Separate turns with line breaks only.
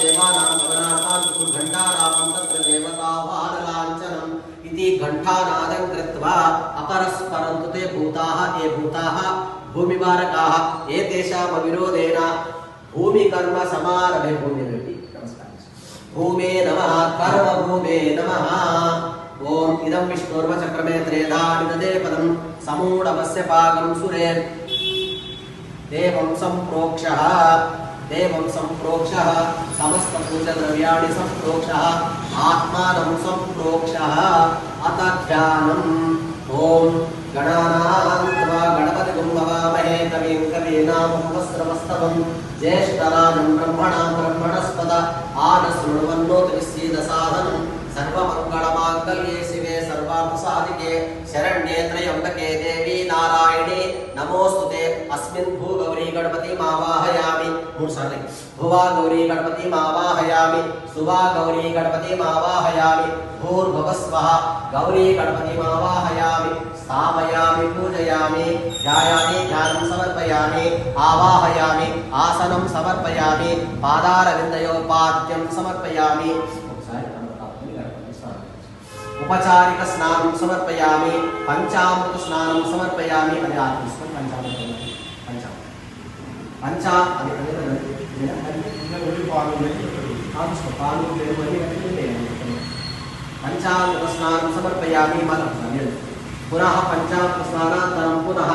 देवानां गमनार्थं घण्टारामं तत्र देवतावाहनलाञ्छनम् इति घण्टानादं कृत्वा अपरस्परं तु ते भूताः ये भूताः भूमिवारकाः एतेषाम् अविरोधेन भूमिकर्म समारभे भूमे नमः कर्म भूमे नमः। ओम इदं विष्णुर्वचक्रमे त्रेधा निददे पदं समूढमस्य पागं सुरे देवं संप्रोक्षः समस्तपूजद्रव्याणि संप्रोक्षः आत्मानं संप्रोक्षः अथ ध्यानम्। ओम गणानां त्वा गणपतिं भवामहे कविं कवीनामुपस्रवस्तवं ज्येष्ठराजं ब्रह्मणां ब्रह्मणस्पद आनशृण्वन्नोतिविश्चेदसाधनं सर्वमङ्गलमाङ्गल्ये शिवे सर्वार्थसाधिके शरण्ये त्र्यम्बके देवी नारायणे नमोस्तुते। अस्मिन् भूगौरी गणपतिमावाहयामि मूर्छाले भुवा गौरी गणपतिमावाहयामि सुवा गौरी गणपतिमावाहयामि भूर्भुवस्वः गौरी गणपतिमावाहयामि स्थापयामि पूजयामि ध्यायामि ध्यानं समर्पयामि आवाहयामि आसनं समर्पयामि पादारविन्दयोपाद्यं समर्पयामि उपचारिक स्नानं समर्पयामि पंचामृत स्नानं समर्पयामि पंचामृत स्नानं समर्पयामि पुनः पंचामृत स्नानानन्तरं पुनः